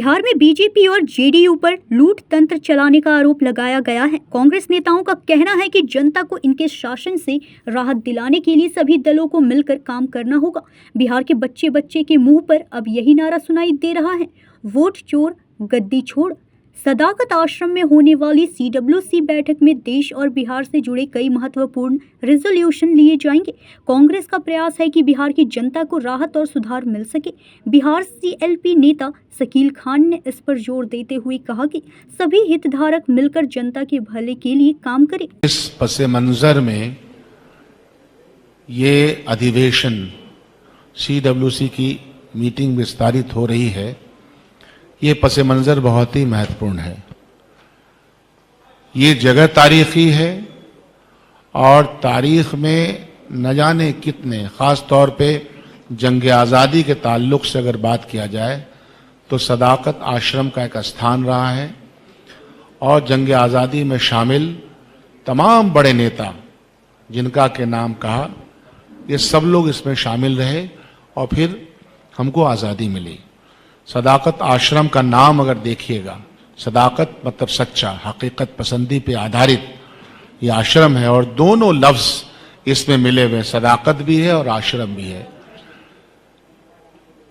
बिहार में बीजेपी और जेडीयू पर लूट तंत्र चलाने का आरोप लगाया गया है। कांग्रेस नेताओं का कहना है कि जनता को इनके शासन से राहत दिलाने के लिए सभी दलों को मिलकर काम करना होगा। बिहार के बच्चे बच्चे के मुंह पर अब यही नारा सुनाई दे रहा है, वोट चोर गद्दी छोड़। सदाकत आश्रम में होने वाली CWC बैठक में देश और बिहार से जुड़े कई महत्वपूर्ण रेजोल्यूशन लिए जाएंगे। कांग्रेस का प्रयास है कि बिहार की जनता को राहत और सुधार मिल सके। बिहार CLP नेता शकील खान ने इस पर जोर देते हुए कहा कि सभी हितधारक मिलकर जनता के भले के लिए काम करें। इस पसे मंजर में ये अधिवेशन CWC की मीटिंग विस्तारित हो रही है, ये पसे मंजर बहुत ही महत्वपूर्ण है। ये जगह तारीखी है और तारीख में न जाने कितने, ख़ास तौर पे जंग आज़ादी के ताल्लुक से अगर बात किया जाए तो सदाकत आश्रम का एक स्थान रहा है और जंग आज़ादी में शामिल तमाम बड़े नेता जिनका के नाम कहा, ये सब लोग इसमें शामिल रहे और फिर हमको आज़ादी मिली। सदाकत आश्रम का नाम अगर देखिएगा, सदाकत मतलब सच्चा, हकीकत पसंदी पे आधारित ये आश्रम है और दोनों लफ्ज इसमें मिले हुए, सदाकत भी है और आश्रम भी है।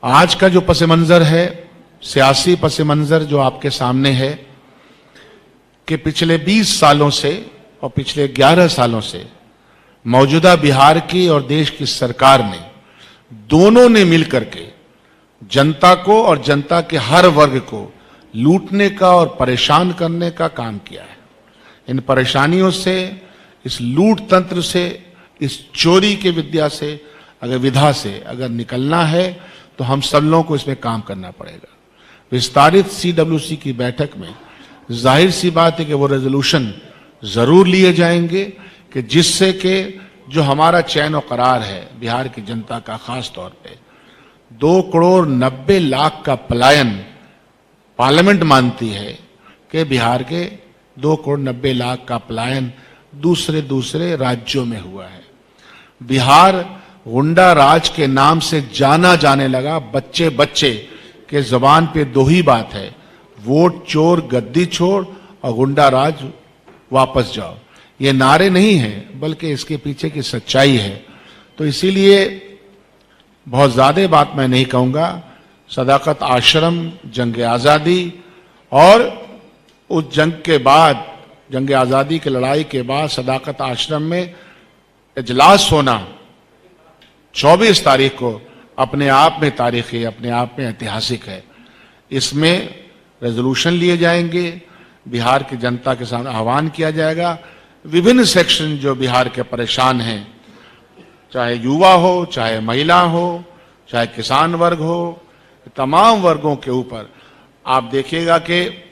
आज का जो पस मंजर है, सियासी पस मंजर जो आपके सामने है कि पिछले 20 सालों से और पिछले 11 सालों से मौजूदा बिहार की और देश की सरकार ने, दोनों ने मिलकर के जनता को और जनता के हर वर्ग को लूटने का और परेशान करने का काम किया है। इन परेशानियों से, इस लूट तंत्र से, इस चोरी के विधा से अगर निकलना है तो हम सब लोगों को इसमें काम करना पड़ेगा। विस्तारित CWC की बैठक में जाहिर सी बात है कि वो रेजोल्यूशन जरूर लिए जाएंगे कि जिससे कि जो हमारा चैन और करार है बिहार की जनता का, खास तौर पे 2,90,00,000 का पलायन पार्लियामेंट मानती है कि बिहार के 2,90,00,000 का पलायन दूसरे राज्यों में हुआ है। बिहार गुंडा राज के नाम से जाना जाने लगा। बच्चे बच्चे के जबान पे दो ही बात है, वोट चोर गद्दी छोड़ और गुंडा राज वापस जाओ। ये नारे नहीं हैं बल्कि इसके पीछे की सच्चाई है। तो इसीलिए बहुत ज्यादा बात मैं नहीं कहूंगा। सदाकत आश्रम, जंग आज़ादी और उस जंग के बाद, जंग आज़ादी की लड़ाई के बाद सदाकत आश्रम में इजलास होना 24 तारीख को अपने आप में तारीखी, अपने आप में ऐतिहासिक है। इसमें रेजोल्यूशन लिए जाएंगे, बिहार की जनता के सामने आह्वान किया जाएगा। विभिन्न सेक्शन जो बिहार के परेशान हैं, चाहे युवा हो, चाहे महिला हो, चाहे किसान वर्ग हो, तमाम वर्गों के ऊपर आप देखिएगा कि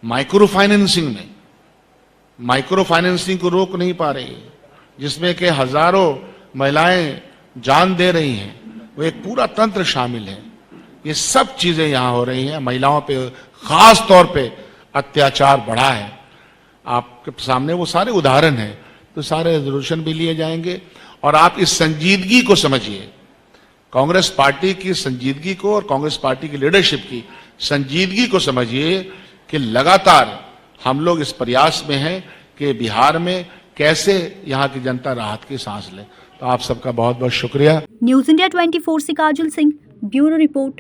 माइक्रो फाइनेंसिंग को रोक नहीं पा रही है, जिसमें कि हजारों महिलाएं जान दे रही हैं, वो एक पूरा तंत्र शामिल है। ये सब चीजें यहां हो रही हैं। महिलाओं पे खास तौर पे अत्याचार बढ़ा है। आपके सामने वो सारे उदाहरण हैं। तो सारे रेजोल्यूशन भी लिए जाएंगे और आप इस संजीदगी को समझिए, कांग्रेस पार्टी की संजीदगी को और कांग्रेस पार्टी की लीडरशिप की संजीदगी को समझिए कि लगातार हम लोग इस प्रयास में हैं कि बिहार में कैसे यहाँ की जनता राहत की सांस ले। तो आप सबका बहुत बहुत शुक्रिया। न्यूज़ इंडिया 24 से काजल सिंह, ब्यूरो रिपोर्ट।